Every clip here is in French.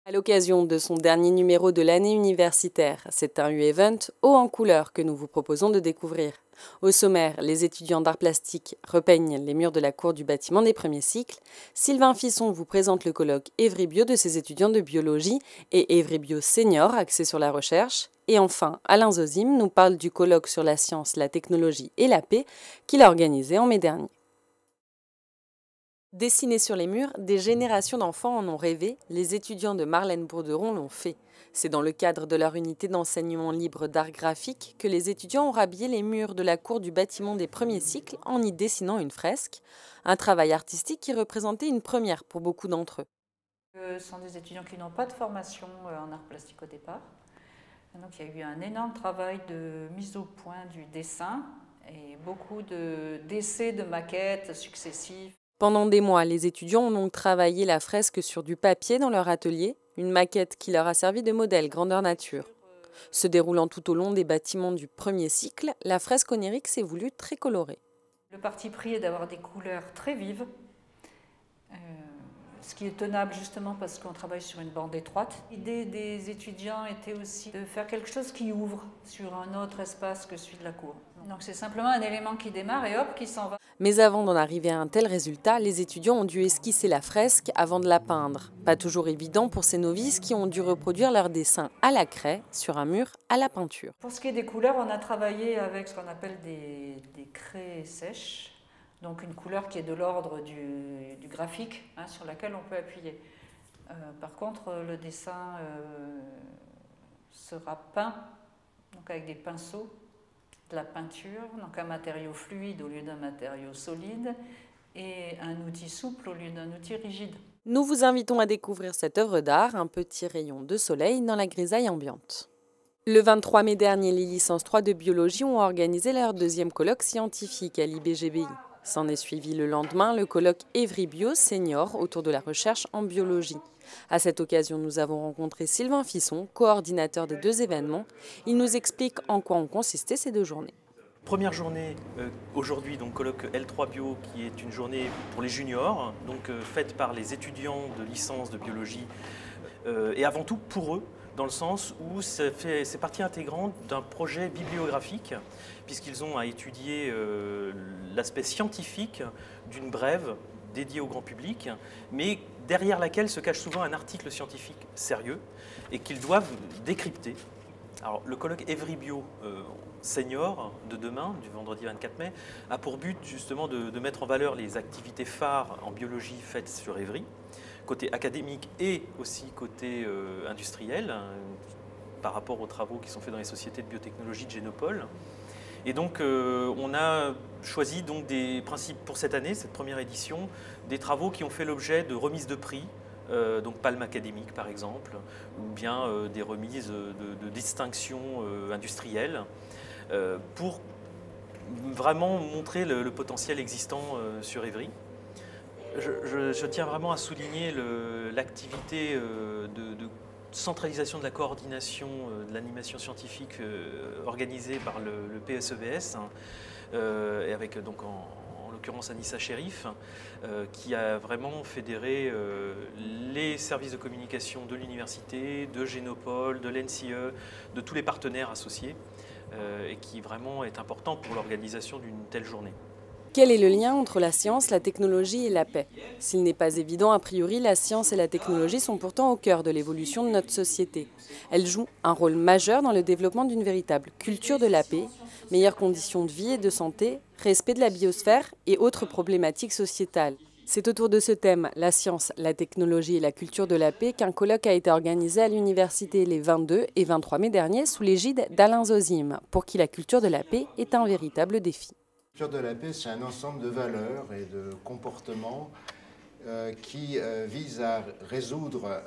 À l'occasion de son dernier numéro de l'année universitaire, c'est un U-Event haut en couleurs que nous vous proposons de découvrir. Au sommaire, les étudiants d'art plastique repeignent les murs de la cour du bâtiment des premiers cycles. Sylvain Fisson vous présente le colloque Evry Bio de ses étudiants de biologie et Evry Bio Senior axé sur la recherche. Et enfin, Alain Zozim nous parle du colloque sur la science, la technologie et la paix qu'il a organisé en mai dernier. Dessinés sur les murs, des générations d'enfants en ont rêvé, les étudiants de Marlène Bourderon l'ont fait. C'est dans le cadre de leur unité d'enseignement libre d'art graphique que les étudiants ont rhabillé les murs de la cour du bâtiment des premiers cycles en y dessinant une fresque, un travail artistique qui représentait une première pour beaucoup d'entre eux. Ce sont des étudiants qui n'ont pas de formation en art plastique au départ. Donc il y a eu un énorme travail de mise au point du dessin et beaucoup d'essais de maquettes successives. Pendant des mois, les étudiants ont donc travaillé la fresque sur du papier dans leur atelier, une maquette qui leur a servi de modèle grandeur nature. Se déroulant tout au long des bâtiments du premier cycle, la fresque onirique s'est voulue très colorée. Le parti pris est d'avoir des couleurs très vives, ce qui est tenable justement parce qu'on travaille sur une bande étroite. L'idée des étudiants était aussi de faire quelque chose qui ouvre sur un autre espace que celui de la cour. Donc c'est simplement un élément qui démarre et hop, qui s'en va. Mais avant d'en arriver à un tel résultat, les étudiants ont dû esquisser la fresque avant de la peindre. Pas toujours évident pour ces novices qui ont dû reproduire leur dessin à la craie sur un mur à la peinture. Pour ce qui est des couleurs, on a travaillé avec ce qu'on appelle des craies sèches. Donc une couleur qui est de l'ordre du graphique, sur laquelle on peut appuyer. Par contre, le dessin sera peint donc avec des pinceaux, de la peinture, donc un matériau fluide au lieu d'un matériau solide et un outil souple au lieu d'un outil rigide. Nous vous invitons à découvrir cette œuvre d'art, un petit rayon de soleil dans la grisaille ambiante. Le 23 mai dernier, les licences 3 de biologie ont organisé leur deuxième colloque scientifique à l'IBGBI. S'en est suivi le lendemain le colloque Evry Bio Senior autour de la recherche en biologie. À cette occasion, nous avons rencontré Sylvain Fisson, coordinateur des deux événements. Il nous explique en quoi ont consisté ces deux journées. Première journée aujourd'hui, donc colloque L3 Bio, qui est une journée pour les juniors, donc faite par les étudiants de licence de biologie et avant tout pour eux, dans le sens où c'est partie intégrante d'un projet bibliographique, puisqu'ils ont à étudier l'aspect scientifique d'une brève dédiée au grand public, mais derrière laquelle se cache souvent un article scientifique sérieux et qu'ils doivent décrypter. Alors, le colloque Evry Bio Senior de demain, du vendredi 24 mai, a pour but justement de mettre en valeur les activités phares en biologie faites sur Evry, côté académique et aussi côté industriel, par rapport aux travaux qui sont faits dans les sociétés de biotechnologie de Génopole. Et donc on a choisi donc des principes pour cette année, cette première édition, des travaux qui ont fait l'objet de remises de prix, donc palme académique par exemple, ou bien des remises de distinctions industrielles, pour vraiment montrer le potentiel existant sur Evry. Je tiens vraiment à souligner l'activité de centralisation de la coordination de l'animation scientifique organisée par le PSEVS, et avec donc en l'occurrence Anissa Chérif, qui a vraiment fédéré les services de communication de l'université, de Génopole, de l'NCE, de tous les partenaires associés, et qui vraiment est important pour l'organisation d'une telle journée. Quel est le lien entre la science, la technologie et la paix? S'il n'est pas évident, a priori, la science et la technologie sont pourtant au cœur de l'évolution de notre société. Elles jouent un rôle majeur dans le développement d'une véritable culture de la paix, meilleures conditions de vie et de santé, respect de la biosphère et autres problématiques sociétales. C'est autour de ce thème, la science, la technologie et la culture de la paix, qu'un colloque a été organisé à l'université les 22 et 23 mai dernier sous l'égide d'Alain Zozim, pour qui la culture de la paix est un véritable défi. La culture de la paix, c'est un ensemble de valeurs et de comportements qui vise à résoudre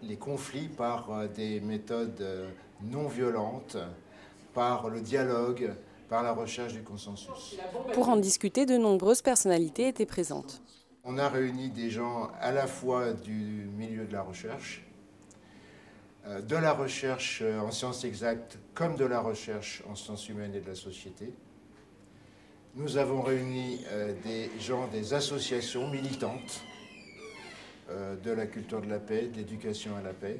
les conflits par des méthodes non violentes, par le dialogue, par la recherche du consensus. Pour en discuter, de nombreuses personnalités étaient présentes. On a réuni des gens à la fois du milieu de la recherche en sciences exactes comme de la recherche en sciences humaines et de la société. Nous avons réuni des gens des associations militantes de la culture de la paix, de l'éducation à la paix,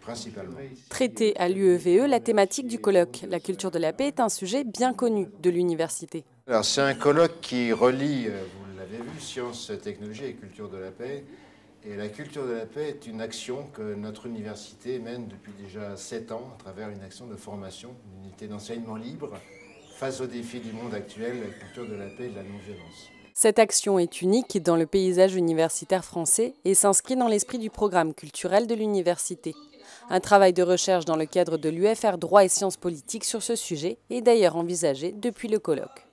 principalement. Traité à l'UEVE, la thématique du colloque, la culture de la paix, est un sujet bien connu de l'université. Alors c'est un colloque qui relie, vous l'avez vu, sciences, technologies et culture de la paix. Et la culture de la paix est une action que notre université mène depuis déjà 7 ans à travers une action de formation, une unité d'enseignement libre face aux défis du monde actuel, la culture de la paix et de la non-violence. Cette action est unique dans le paysage universitaire français et s'inscrit dans l'esprit du programme culturel de l'université. Un travail de recherche dans le cadre de l'UFR Droit et Sciences politiques sur ce sujet est d'ailleurs envisagé depuis le colloque.